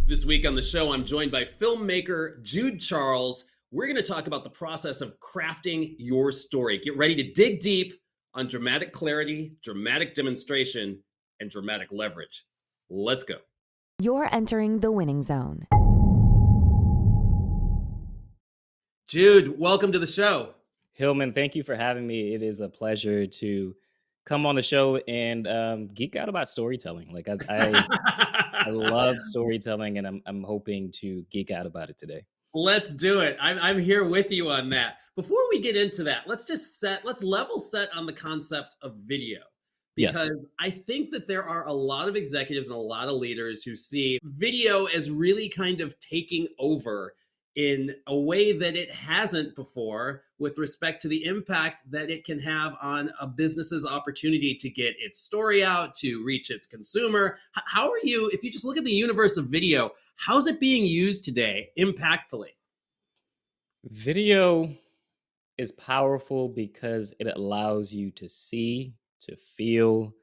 This week on the show, I'm joined by filmmaker Jude Charles. We're going to talk about the process of crafting your story. Get ready to dig deep on dramatic clarity, dramatic demonstration, and dramatic leverage. Let's go. You're entering the winning zone. Jude, welcome to the show. Hillman, thank you for having me. It is a pleasure to come on the show and geek out about storytelling. I love storytelling, and I'm hoping to geek out about it today. Let's do it. I'm here with you on that. Before we get into that, let's level set on the concept of video. Because Yes. I think that there are a lot of executives and a lot of leaders who see video as really kind of taking over in a way that it hasn't before with respect to the impact that it can have on a business's opportunity to get its story out, to reach its consumer. How are you, if you just look at the universe of video, how's it being used today impactfully? Video is powerful because it allows you to see, to feel,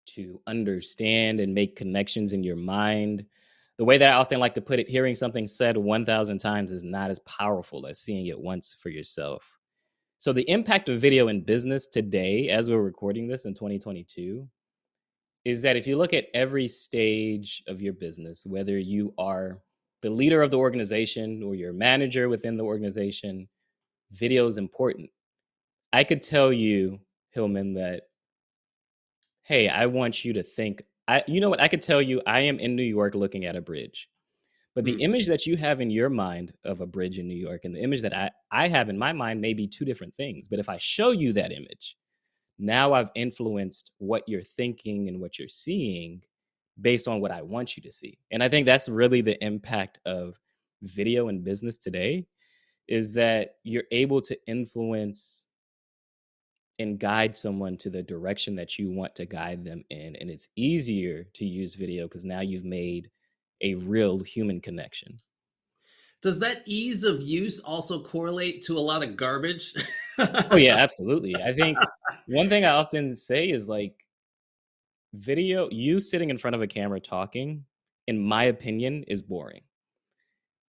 to understand, and make connections in your mind. The way that I often like to put it, hearing something said 1,000 times is not as powerful as seeing it once for yourself. So the impact of video in business today, as we're recording this in 2022, is that if you look at every stage of your business, whether you are the leader of the organization or your manager within the organization, video is important. I could tell you, Hillman, that, hey, I want you to think, you know what? I could tell you I am in New York looking at a bridge. But the image that you have in your mind of a bridge in New York and the image that I have in my mind may be two different things. But if I show you that image, now I've influenced what you're thinking and what you're seeing based on what I want you to see. And I think that's really the impact of video in business today, is that you're able to influence and guide someone to the direction that you want to guide them in. And it's easier to use video because now you've made a real human connection. Does that ease of use also correlate to a lot of garbage? Oh yeah, absolutely. I think one thing I often say is like video, you sitting in front of a camera talking, in my opinion, is boring.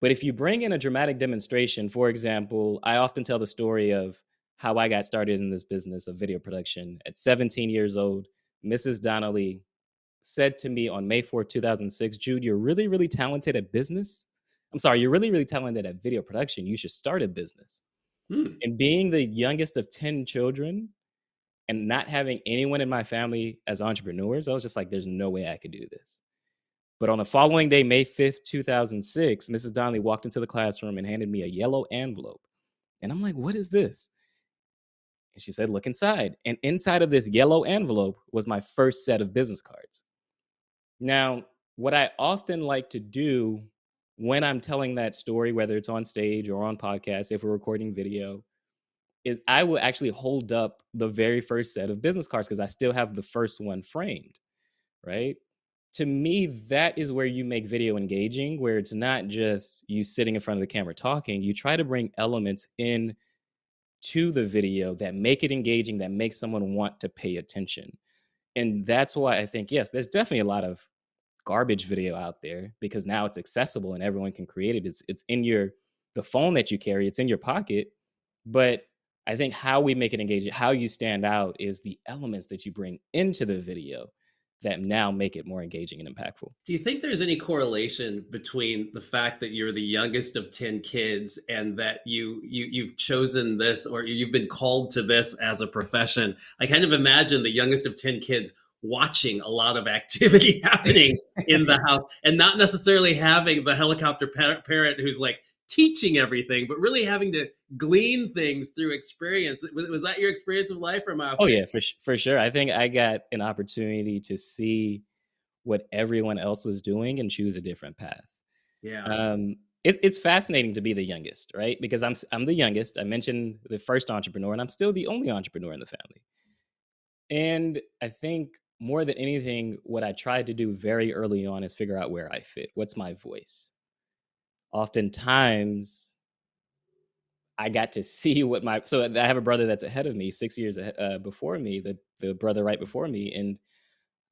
But if you bring in a dramatic demonstration, for example, I often tell the story of how I got started in this business of video production. At 17 years old, Mrs. Donnelly said to me on May 4th, 2006, Jude, you're really, really talented at business. I'm sorry, you're really, really talented at video production. You should start a business. And being the youngest of 10 children and not having anyone in my family as entrepreneurs, I was just like, there's no way I could do this. But on the following day, May 5th, 2006, Mrs. Donnelly walked into the classroom and handed me a yellow envelope. And I'm like, what is this? And she said, look inside. And inside of this yellow envelope was my first set of business cards. Now, what I often like to do when I'm telling that story, whether it's on stage or on podcast, if we're recording video, is I will actually hold up the very first set of business cards because I still have the first one framed, right? To me, that is where you make video engaging, where it's not just you sitting in front of the camera talking. You try to bring elements in to the video that make it engaging, that makes someone want to pay attention. And that's why I think, yes, there's definitely a lot of garbage video out there because now it's accessible and everyone can create it. It's in the phone that you carry, it's in your pocket. But I think how we make it engaging, how you stand out is the elements that you bring into the video that now make it more engaging and impactful. Do you think there's any correlation between the fact that you're the youngest of 10 kids and that you've chosen this or you've been called to this as a profession? I kind of imagine the youngest of 10 kids watching a lot of activity happening in the house and not necessarily having the helicopter parent who's like teaching everything, but really having to glean things through experience. Was that your experience of life or my? Oh yeah, for sure. I think I got an opportunity to see what everyone else was doing and choose a different path. Yeah. It's fascinating to be the youngest, right? Because I'm the youngest. I mentioned the first entrepreneur, and I'm still the only entrepreneur in the family. And I think more than anything, what I tried to do very early on is figure out where I fit. What's my voice? Oftentimes, I got to see so I have a brother that's ahead of me, 6 years before me, the brother right before me. And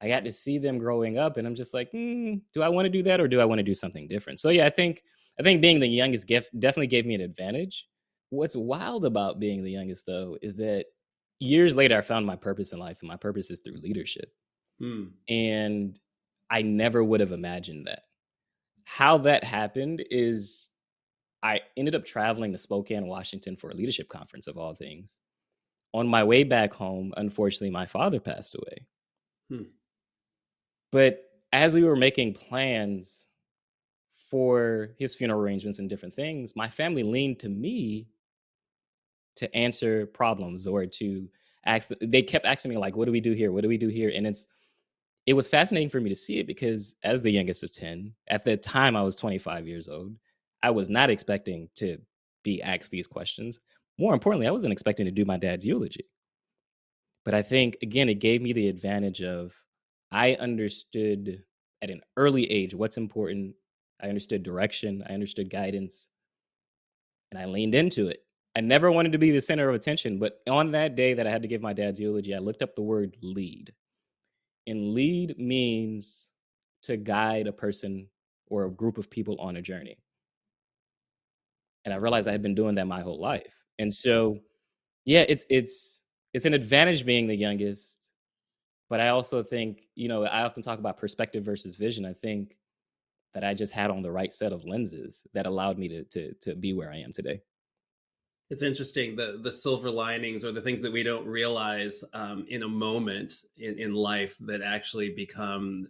I got to see them growing up, and I'm just like, do I want to do that, or do I want to do something different? So yeah, I think being the youngest definitely gave me an advantage. What's wild about being the youngest, though, is that years later, I found my purpose in life, and my purpose is through leadership. Hmm. And I never would have imagined that. How that happened is I ended up traveling to Spokane, Washington for a leadership conference of all things. On my way back home, unfortunately, my father passed away. Hmm. But as we were making plans for his funeral arrangements and different things, my family leaned to me to answer problems or to ask. They kept asking me, like, what do we do here? What do we do here? And it was fascinating for me to see it because as the youngest of 10, at the time I was 25 years old, I was not expecting to be asked these questions. More importantly, I wasn't expecting to do my dad's eulogy. But I think, again, it gave me the advantage of I understood at an early age what's important. I understood direction, I understood guidance, and I leaned into it. I never wanted to be the center of attention, but on that day that I had to give my dad's eulogy, I looked up the word lead. And lead means to guide a person or a group of people on a journey. And I realized I had been doing that my whole life. And so, yeah, it's an advantage being the youngest. But I also think, I often talk about perspective versus vision. I think that I just had on the right set of lenses that allowed me to be where I am today. It's interesting, the silver linings or the things that we don't realize in a moment in life that actually become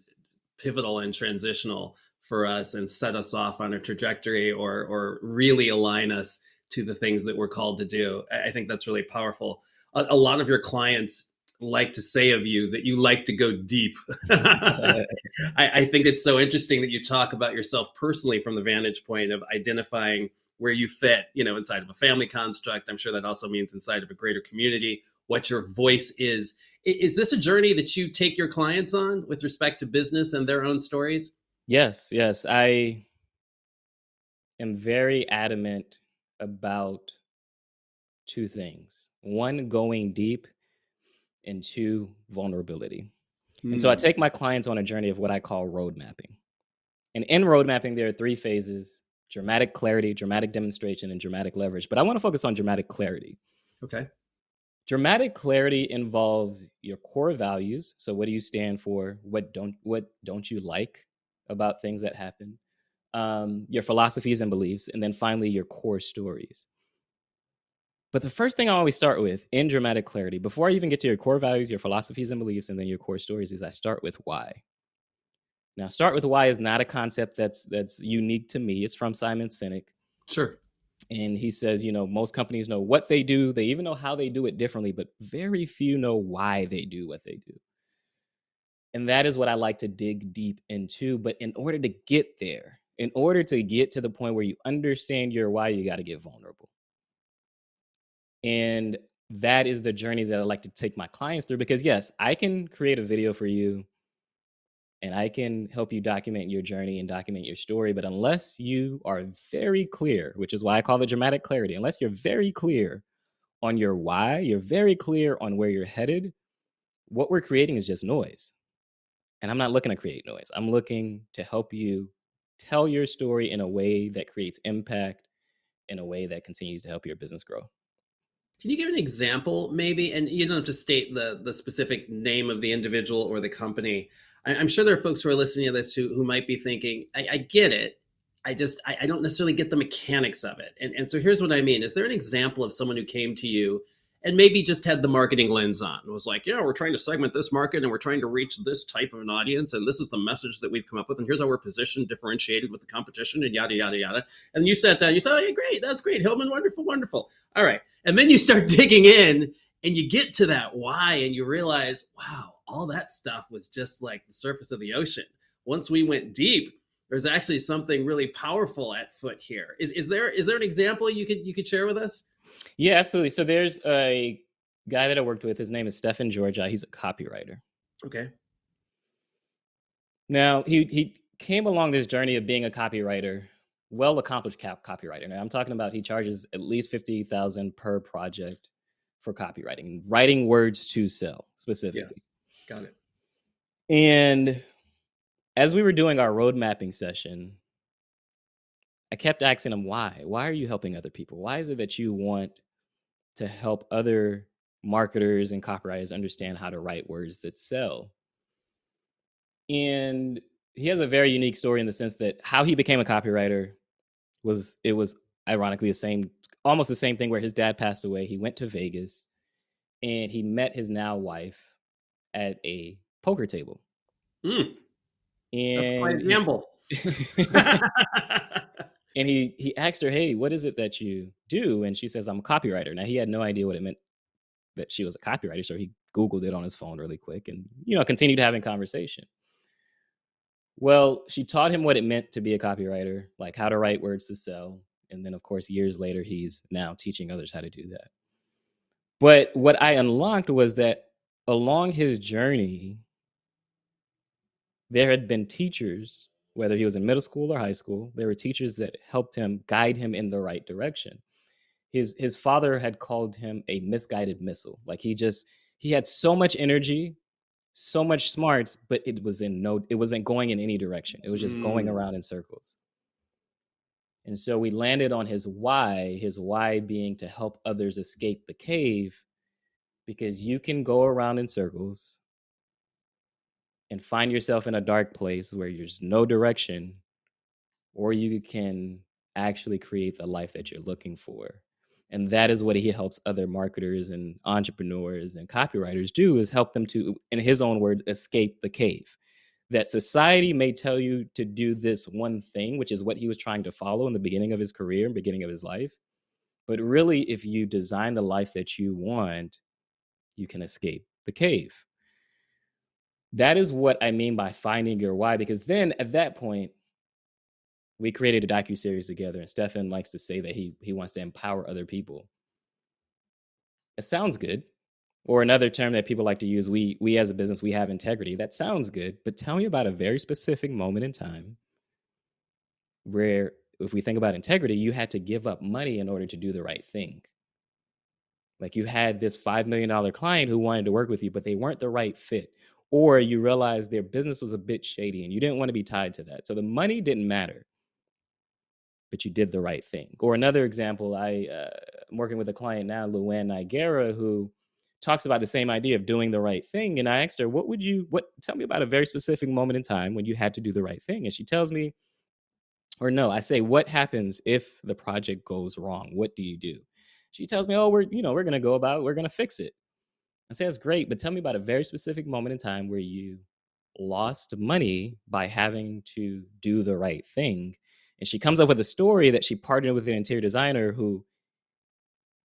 pivotal and transitional for us and set us off on a trajectory or really align us to the things that we're called to do. I think that's really powerful. A lot of your clients like to say of you that you like to go deep. I think it's so interesting that you talk about yourself personally from the vantage point of identifying where you fit, inside of a family construct. I'm sure that also means inside of a greater community, what your voice is. Is this a journey that you take your clients on with respect to business and their own stories? Yes, yes. I am very adamant about two things. One, going deep, and two, vulnerability. And so I Hmm. take my clients on a journey of what I call road mapping. And in road mapping, there are three phases: dramatic clarity, dramatic demonstration, and dramatic leverage. But I want to focus on dramatic clarity. Okay. Dramatic clarity involves your core values. So what do you stand for? What don't you like about things that happen? Your philosophies and beliefs, and then finally your core stories. But the first thing I always start with in dramatic clarity, before I even get to your core values, your philosophies and beliefs, and then your core stories, is I start with why. Now, start with why is not a concept that's unique to me. It's from Simon Sinek. Sure. And he says, most companies know what they do. They even know how they do it differently, but very few know why they do what they do. And that is what I like to dig deep into. But in order to get there, in order to get to the point where you understand your why, you got to get vulnerable. And that is the journey that I like to take my clients through, because yes, I can create a video for you and I can help you document your journey and document your story. But unless you are very clear, which is why I call it dramatic clarity, unless you're very clear on your why, you're very clear on where you're headed, what we're creating is just noise. And I'm not looking to create noise. I'm looking to help you tell your story in a way that creates impact, in a way that continues to help your business grow. Can you give an example, maybe? And you don't have to state the specific name of the individual or the company. I'm sure there are folks who are listening to this who might be thinking, I get it. I don't necessarily get the mechanics of it. And so here's what I mean. Is there an example of someone who came to you and maybe just had the marketing lens on? It was like, yeah, we're trying to segment this market and we're trying to reach this type of an audience. And this is the message that we've come up with. And here's how we're positioned, differentiated with the competition and yada, yada, yada. And you sat down, you said, oh, yeah, great. That's great. Hillman, wonderful, wonderful. All right. And then you start digging in and you get to that why and you realize, wow, all that stuff was just like the surface of the ocean. Once we went deep, there's actually something really powerful at foot here. Is there an example you could share with us? Yeah, absolutely. So there's a guy that I worked with. His name is Stefan Georgia. He's a copywriter. Okay. Now, he came along this journey of being a copywriter, well accomplished copywriter. Now, I'm talking about he charges at least $50,000 per project for copywriting, writing words to sell Yeah. specifically. Got it. And as we were doing our road mapping session, I kept asking him why. Why are you helping other people? Why is it that you want to help other marketers and copywriters understand how to write words that sell? And he has a very unique story in the sense that how he became a copywriter was ironically almost the same thing where his dad passed away. He went to Vegas and he met his now wife at a poker table. That's quite And a gamble. and he asked her, "Hey, what is it that you do?" And she says, "I'm a copywriter." Now he had no idea what it meant that she was a copywriter, so he Googled it on his phone really quick and continued having conversation. Well, she taught him what it meant to be a copywriter, like how to write words to sell. And then, of course, years later, he's now teaching others how to do that. But what I unlocked was that along his journey, there had been teachers, whether he was in middle school or high school, there were teachers that helped him guide him in the right direction. His father had called him a misguided missile. Like he had so much energy, so much smarts, but it wasn't going in any direction. It was just going around in circles. And so we landed on his why being to help others escape the cave, because you can go around in circles and find yourself in a dark place where there's no direction, or you can actually create the life that you're looking for. And that is what he helps other marketers and entrepreneurs and copywriters do, is help them to, in his own words, escape the cave. That society may tell you to do this one thing, which is what he was trying to follow in the beginning of his career and beginning of his life. But really, if you design the life that you want, you can escape the cave. That is what I mean by finding your why, because then at that point, we created a docuseries together, and Stefan likes to say that he wants to empower other people. It sounds good. Or another term that people like to use, we as a business, we have integrity. That sounds good, but tell me about a very specific moment in time where, if we think about integrity, you had to give up money in order to do the right thing. Like you had this $5 million client who wanted to work with you, but they weren't the right fit. Or you realized their business was a bit shady and you didn't want to be tied to that. So the money didn't matter, but you did the right thing. Or another example, I'm working with a client now, Luann Nigera, who talks about the same idea of doing the right thing. And I asked her, tell me about a very specific moment in time when you had to do the right thing. And she tells me, or no, I say, what happens if the project goes wrong? What do you do? She tells me, we're going to we're going to fix it. I say, that's great, but tell me about a very specific moment in time where you lost money by having to do the right thing. And she comes up with a story that she partnered with an interior designer who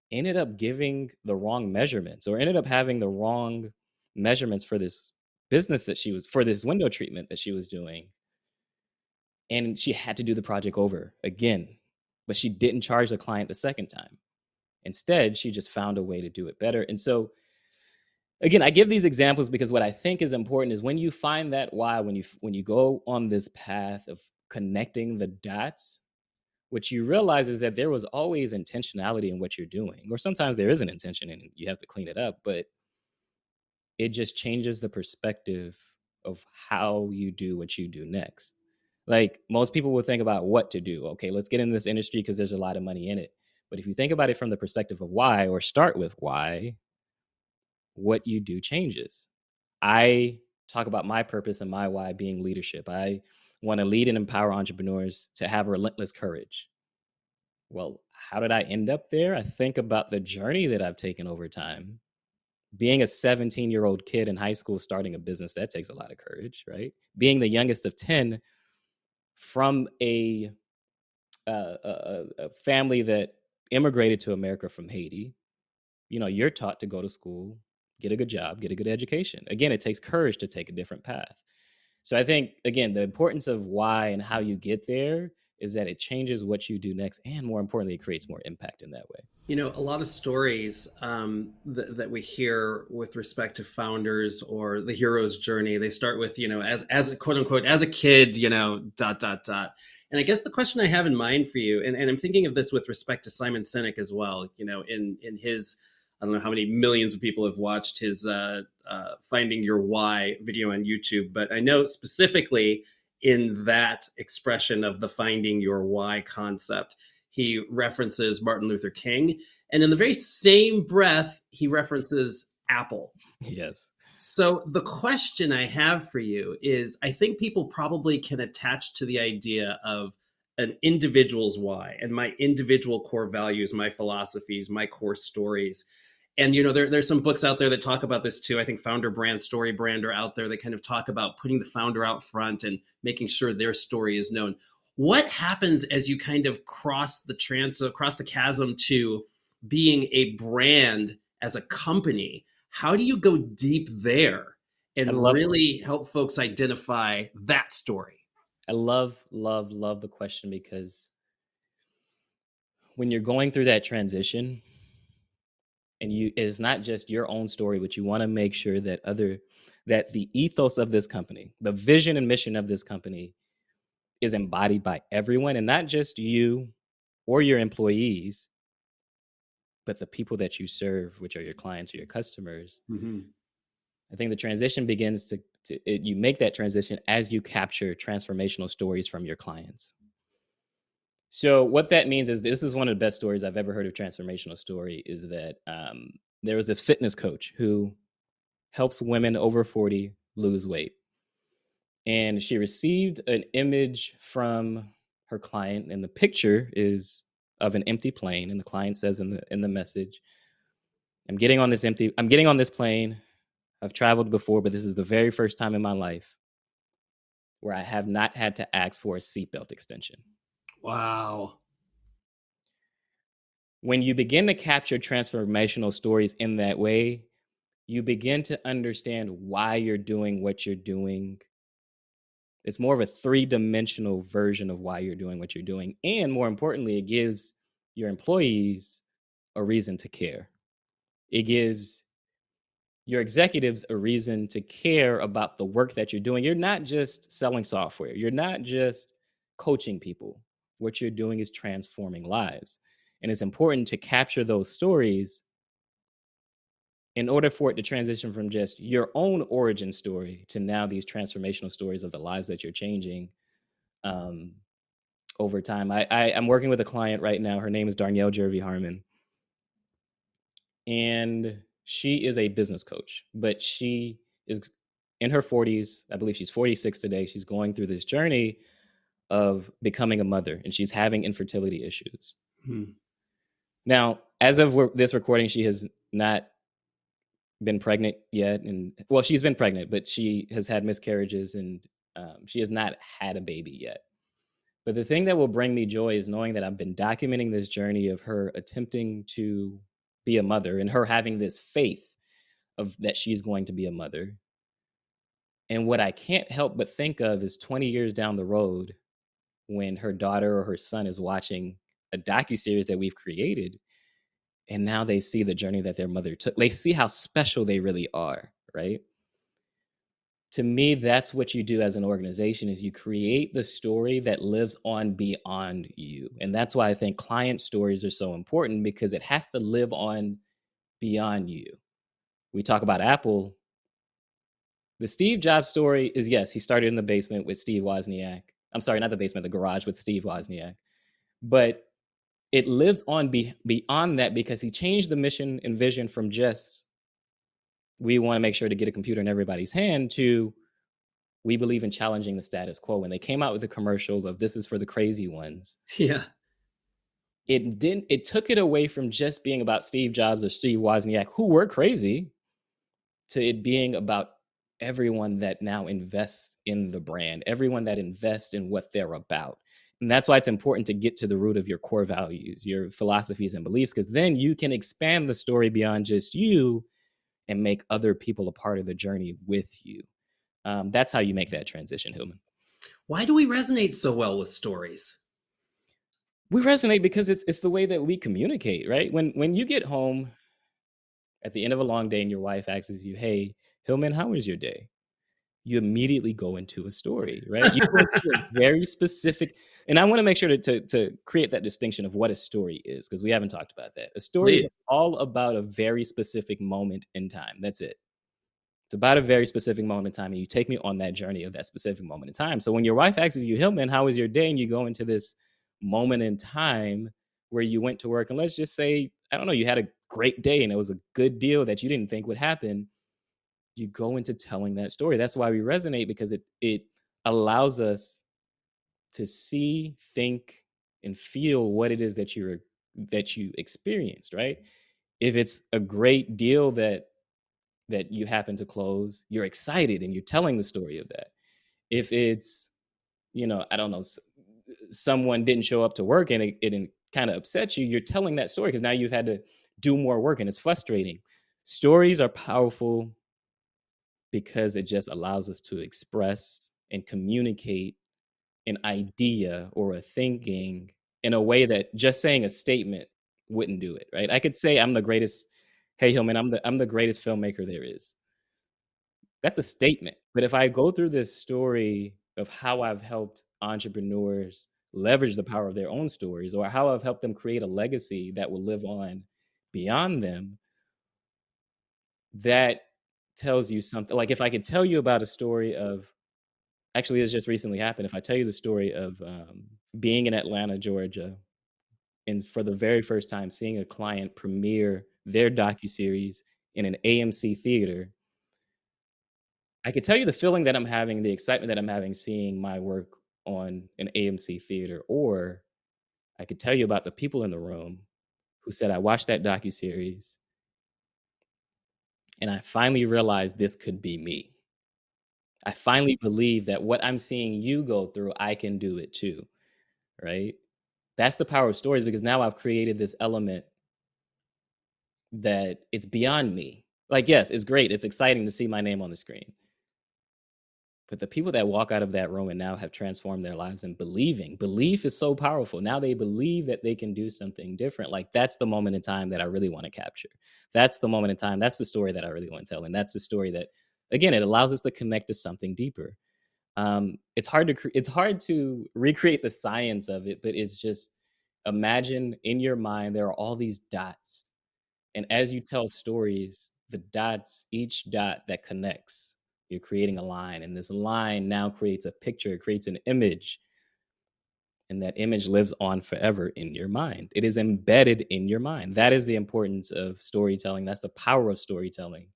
ended up giving the wrong measurements, or ended up having the wrong measurements for this business for this window treatment that she was doing. And she had to do the project over again, but she didn't charge the client the second time. Instead, she just found a way to do it better. And so, again, I give these examples because what I think is important is when you find that why, when you go on this path of connecting the dots, what you realize is that there was always intentionality in what you're doing, or sometimes there is an intention and you have to clean it up, but it just changes the perspective of how you do what you do next. Like most people will think about what to do. Okay, let's get in this industry because there's a lot of money in it. But if you think about it from the perspective of why, or start with why, what you do changes. I talk about my purpose and my why being leadership. I want to lead and empower entrepreneurs to have relentless courage. Well, how did I end up there? I think about the journey that I've taken over time. Being a 17-year-old kid in high school, starting a business, that takes a lot of courage, right? Being the youngest of 10 from a family that immigrated to America from Haiti, you're taught to go to school, get a good job, get a good education. Again, it takes courage to take a different path. So I think, again, the importance of why and how you get there is that it changes what you do next. And more importantly, it creates more impact in that way. A lot of stories that we hear with respect to founders or the hero's journey, they start with, as a quote unquote, as a kid, dot, dot, dot. And I guess the question I have in mind for you, and I'm thinking of this with respect to Simon Sinek as well, in his I don't know how many millions of people have watched his Finding Your Why video on YouTube, but I know specifically in that expression of the Finding Your Why concept, he references Martin Luther King. And in the very same breath, he references Apple. Yes. So the question I have for you is, I think people probably can attach to the idea of an individual's why and my individual core values, my philosophies, my core stories. And, there's some books out there that talk about this too. I think Founder Brand, Story Brand are out there that kind of talk about putting the founder out front and making sure their story is known. What happens as you kind of cross the chasm to being a brand as a company? How do you go deep there and really help folks identify that story? I love the question, because when you're going through that transition, and it's not just your own story, but you want to make sure that the ethos of this company, the vision and mission of this company, is embodied by everyone, and not just you or your employees, but the people that you serve, which are your clients or your customers. Mm-hmm. I think the transition begins you make that transition as you capture transformational stories from your clients. So what that means is, this is one of the best stories I've ever heard of transformational story, is that there was this fitness coach who helps women over 40 lose weight. And she received an image from her client, and the picture is of an empty plane. And the client says in the message, I'm getting on this plane. I've traveled before, but this is the very first time in my life where I have not had to ask for a seatbelt extension. Wow. When you begin to capture transformational stories in that way, you begin to understand why you're doing what you're doing. It's more of a three-dimensional version of why you're doing what you're doing. And more importantly, it gives your employees a reason to care. It gives your executives a reason to care about the work that you're doing. You're not just selling software. You're not just coaching people. What you're doing is transforming lives. And it's important to capture those stories in order for it to transition from just your own origin story to now these transformational stories of the lives that you're changing over time. I'm working with a client right now. Her name is Darnielle Jervy Harmon. And she is a business coach, but she is in her 40s. I believe she's 46 today. She's going through this journey of becoming a mother, and she's having infertility issues. Now, as of this recording, she has not been pregnant yet. And well, she's been pregnant, but she has had miscarriages, and she has not had a baby yet. But the thing that will bring me joy is knowing that I've been documenting this journey of her attempting to be a mother, and her having this faith of that she's going to be a mother. And what I can't help but think of is 20 years down the road, when her daughter or her son is watching a docuseries that we've created, and now they see the journey that their mother took. They see how special they really are, right? To me, that's what you do as an organization, is you create the story that lives on beyond you. And that's why I think client stories are so important, because it has to live on beyond you. We talk about Apple. The Steve Jobs story is, yes, he started in the basement with Steve Wozniak. I'm sorry, not the basement, the garage with Steve Wozniak. But it lives on beyond that, because he changed the mission and vision from just, we want to make sure to get a computer in everybody's hand, to, we believe in challenging the status quo. When they came out with the commercial of "This is for the crazy ones," yeah, it took it away from just being about Steve Jobs or Steve Wozniak, who were crazy, to it being about everyone that now invests in the brand, everyone that invests in what they're about. And that's why it's important to get to the root of your core values, your philosophies and beliefs, because then you can expand the story beyond just you and make other people a part of the journey with you. That's how you make that transition, Hillman. Why do we resonate so well with stories? We resonate because it's the way that we communicate, right? When you get home at the end of a long day and your wife asks you, "Hey, Hillman, how was your day?" you immediately go into a story, right? You go into a very specific, and I want to make sure to create that distinction of what a story is, because we haven't talked about that. A story is Please. all about a very specific moment in time. That's it. It's about a very specific moment in time, and you take me on that journey of that specific moment in time. So when your wife asks you, Hillman, how was your day? And you go into this moment in time where you went to work, and let's just say, I don't know, you had a great day and it was a good deal that you didn't think would happen. You go into telling that story. That's why we resonate, because it allows us to see, think, and feel what it is that you experienced, right? If it's a great deal that you happen to close, you're excited and you're telling the story of that. If it's, I don't know, someone didn't show up to work and it kind of upsets you, you're telling that story because now you've had to do more work and it's frustrating. Stories are powerful because it just allows us to express and communicate an idea or a thinking in a way that just saying a statement wouldn't do it, right? I could say I'm the greatest. Hey, Hillman, I'm the greatest filmmaker there is. That's a statement. But if I go through this story of how I've helped entrepreneurs leverage the power of their own stories, or how I've helped them create a legacy that will live on beyond them, that tells you something. Like if I could tell you about a story of, actually, this just recently happened. If I tell you the story of being in Atlanta, Georgia, and for the very first time seeing a client premiere their docuseries in an AMC theater, I could tell you the feeling that I'm having, the excitement that I'm having seeing my work on an AMC theater, or I could tell you about the people in the room who said, I watched that docuseries and I finally realized this could be me. I finally believe that what I'm seeing you go through, I can do it too, right? That's the power of stories, because now I've created this element that it's beyond me. Like, yes, it's great. It's exciting to see my name on the screen. But the people that walk out of that room and now have transformed their lives and belief is so powerful. Now they believe that they can do something different. Like that's the moment in time that I really want to capture. That's the moment in time. That's the story that I really want to tell. And that's the story that, again, it allows us to connect to something deeper. It's hard to recreate the science of it, but it's just, imagine in your mind, there are all these dots. And as you tell stories, the dots, each dot that connects, you're creating a line. And this line now creates a picture, it creates an image. And that image lives on forever in your mind. It is embedded in your mind. That is the importance of storytelling. That's the power of storytelling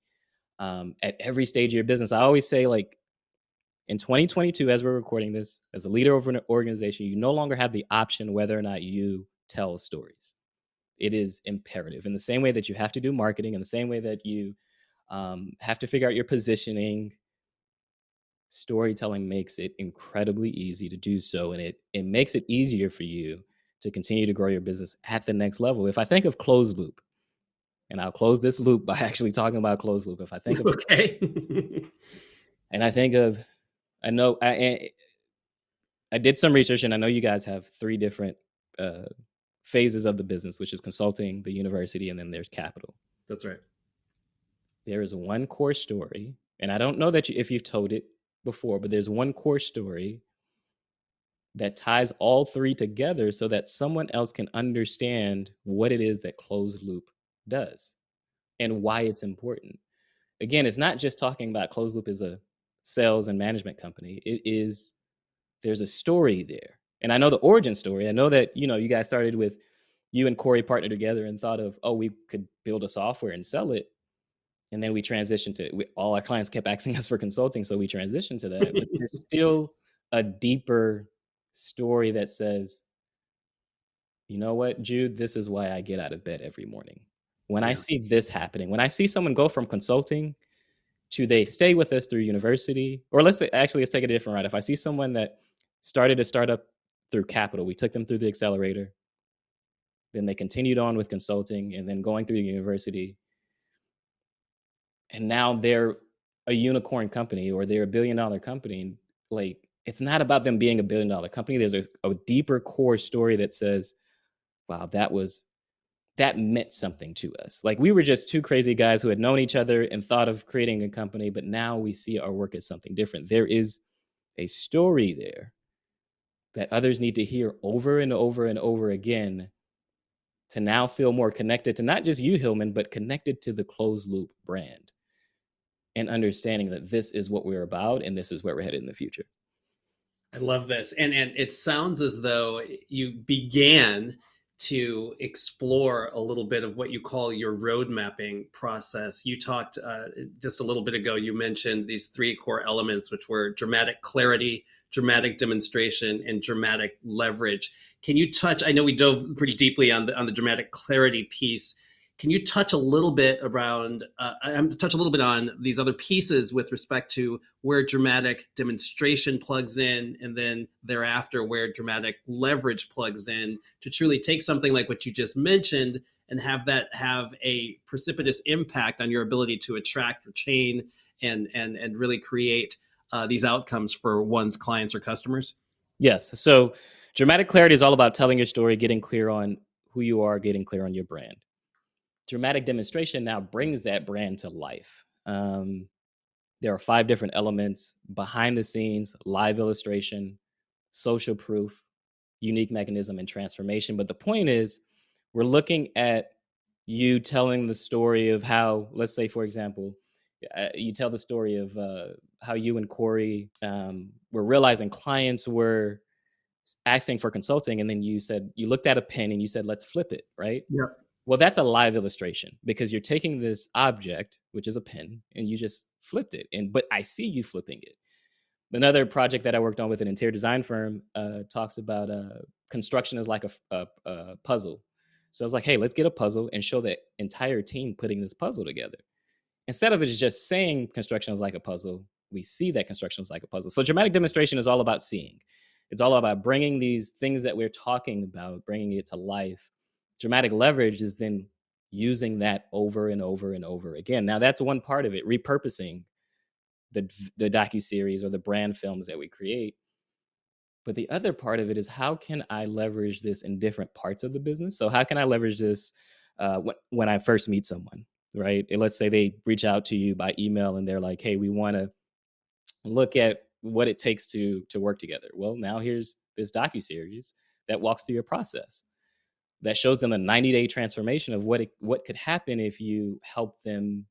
at every stage of your business. I always say, like, in 2022, as we're recording this, as a leader of an organization, you no longer have the option whether or not you tell stories. It is imperative. In the same way that you have to do marketing, in the same way that you have to figure out your positioning, storytelling makes it incredibly easy to do so. And it makes it easier for you to continue to grow your business at the next level. If I think of CloozeLoop, and I'll close this loop by actually talking about CloozeLoop. If I think of, Okay. and I think of, I know I did some research, and I know you guys have 3 different uh, phases of the business, which is consulting, the university, and then there's capital. That's right. There is one core story, and I don't know that if you've told it before, but there's one core story that ties all 3 together so that someone else can understand what it is that CloozeLoop does and why it's important. Again, it's not just talking about CloozeLoop as a sales and management company. There's a story there. And I know the origin story. I know that, you guys started with, you and Corey partnered together and thought of, oh, we could build a software and sell it. And then we transitioned to, all our clients kept asking us for consulting. So we transitioned to that. But there's still a deeper story that says, you know what, Jude, this is why I get out of bed every morning. When I see this happening, when I see someone go from consulting to they stay with us through university, or let's take it a different route. If I see someone that started a startup through capital, we took them through the accelerator, then they continued on with consulting and then going through the university, and now they're a unicorn company or they're $1 billion company. Like, it's not about them being $1 billion company. There's a deeper core story that says, wow, that was that meant something to us. Like we were just two crazy guys who had known each other and thought of creating a company, but now we see our work as something different. There is a story there that others need to hear over and over and over again to now feel more connected to not just you, Hillman, but connected to the CloozeLoop brand and understanding that this is what we're about and this is where we're headed in the future. I love this. And it sounds as though you began to explore a little bit of what you call your road mapping process. You talked just a little bit ago, you mentioned these three core elements, which were dramatic clarity, dramatic demonstration, and dramatic leverage. Can you touch, I know we dove pretty deeply on the dramatic clarity piece. Can you touch a little bit around, touch a little bit on these other pieces with respect to where dramatic demonstration plugs in, and then thereafter where dramatic leverage plugs in to truly take something like what you just mentioned and have that have a precipitous impact on your ability to attract, retain, and really create these outcomes for one's clients or customers? Yes. So dramatic clarity is all about telling your story, getting clear on who you are, getting clear on your brand. Dramatic demonstration now brings that brand to life. There are 5 different elements: behind the scenes, live illustration, social proof, unique mechanism, and transformation. But the point is, we're looking at you telling the story of how, let's say, for example, you tell the story of how you and Corey were realizing clients were asking for consulting. And then you said, you looked at a pen and you said, let's flip it, right? Yeah. Well, that's a live illustration because you're taking this object, which is a pen, and you just flipped it. But I see you flipping it. Another project that I worked on with an interior design firm talks about construction is like a puzzle. So I was like, hey, let's get a puzzle and show the entire team putting this puzzle together. Instead of it just saying construction is like a puzzle, we see that construction is like a puzzle. So dramatic demonstration is all about seeing. It's all about bringing these things that we're talking about, bringing it to life. Dramatic leverage is then using that over and over and over again. Now that's one part of it, repurposing the docuseries or the brand films that we create. But the other part of it is, how can I leverage this in different parts of the business? So how can I leverage this when I first meet someone, right? And let's say they reach out to you by email and they're like, hey, we want to look at what it takes to work together. Well, now here's this docuseries that walks through your process, that shows them a 90-day transformation of what could happen if you help them,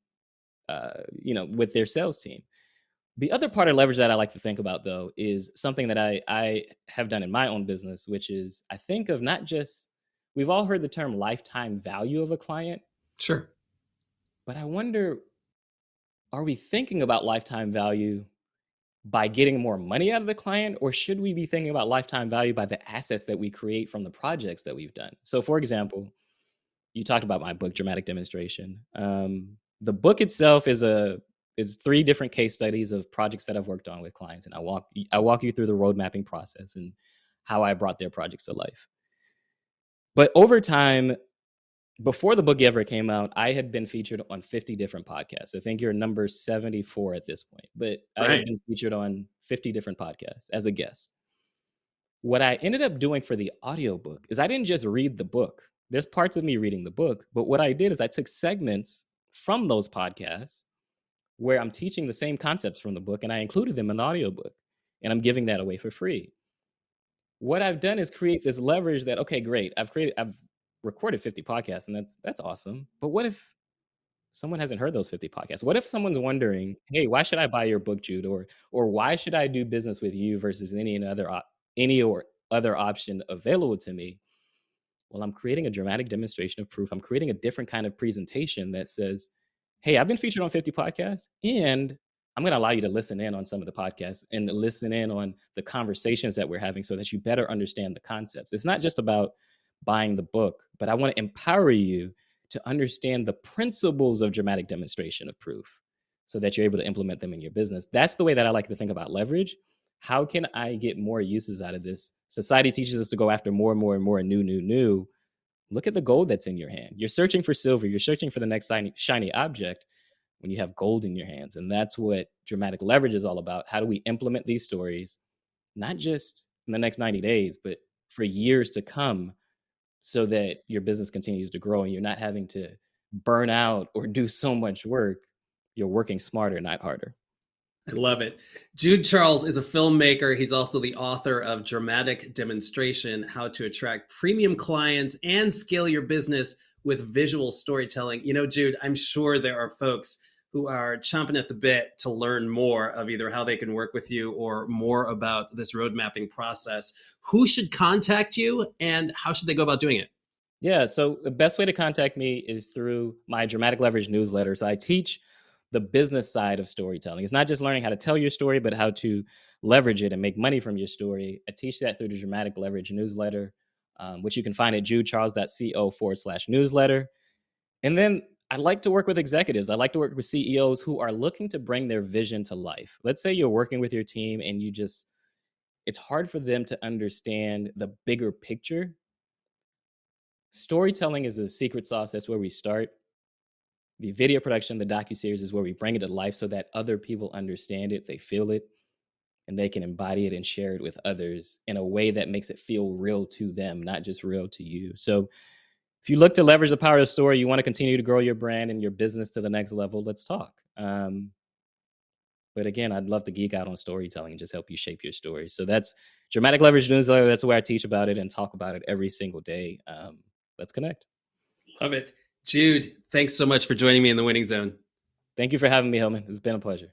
with their sales team. The other part of leverage that I like to think about, though, is something that I have done in my own business, which is I think of not just, we've all heard the term lifetime value of a client. Sure. But I wonder, are we thinking about lifetime value by getting more money out of the client, or should we be thinking about lifetime value by the assets that we create from the projects that we've done? So, for example, you talked about my book, Dramatic Demonstration. The book itself is 3 different case studies of projects that I've worked on with clients, and I walk you through the road mapping process and how I brought their projects to life. But over time, before the book ever came out, I had been featured on 50 different podcasts. I think you're number 74 at this point, but I had been featured on 50 different podcasts as a guest. What I ended up doing for the audiobook is I didn't just read the book. There's parts of me reading the book, but what I did is I took segments from those podcasts where I'm teaching the same concepts from the book, and I included them in the audiobook, and I'm giving that away for free. What I've done is create this leverage that, okay, great, I've recorded 50 podcasts, and that's awesome. But what if someone hasn't heard those 50 podcasts? What if someone's wondering, hey, why should I buy your book, Jude? Or why should I do business with you versus any or other option available to me? Well, I'm creating a dramatic demonstration of proof. I'm creating a different kind of presentation that says, hey, I've been featured on 50 podcasts, and I'm going to allow you to listen in on some of the podcasts and listen in on the conversations that we're having so that you better understand the concepts. It's not just about buying the book, but I want to empower you to understand the principles of dramatic demonstration of proof so that you're able to implement them in your business. That's the way that I like to think about leverage. How can I get more uses out of this? Society teaches us to go after more and more and more new. Look at the gold that's in your hand. You're searching for silver. You're searching for the next shiny object when you have gold in your hands. And that's what dramatic leverage is all about. How do we implement these stories, not just in the next 90 days, but for years to come, so that your business continues to grow and you're not having to burn out or do so much work. You're working smarter, not harder. I love it. Jude Charles is a filmmaker. He's also the author of Dramatic Demonstration: How to Attract Premium Clients and Scale Your Business with Visual Storytelling. You know, Jude, I'm sure there are folks who are chomping at the bit to learn more of either how they can work with you or more about this road mapping process. Who should contact you and how should they go about doing it? Yeah, so the best way to contact me is through my Dramatic Leverage newsletter. So I teach the business side of storytelling. It's not just learning how to tell your story, but how to leverage it and make money from your story. I teach that through the Dramatic Leverage newsletter, which you can find at judecharles.co/newsletter. And then I like to work with executives. I like to work with CEOs who are looking to bring their vision to life. Let's say you're working with your team and it's hard for them to understand the bigger picture. Storytelling is a secret sauce. That's where we start. The video production, the docuseries is where we bring it to life so that other people understand it, they feel it, and they can embody it and share it with others in a way that makes it feel real to them, not just real to you. So if you look to leverage the power of story, you want to continue to grow your brand and your business to the next level, let's talk. But again, I'd love to geek out on storytelling and just help you shape your story. So that's Dramatic Leverage newsletter. That's where I teach about it and talk about it every single day. Let's connect. Love it. Jude, thanks so much for joining me in the winning zone. Thank you for having me, Hillman. It's been a pleasure.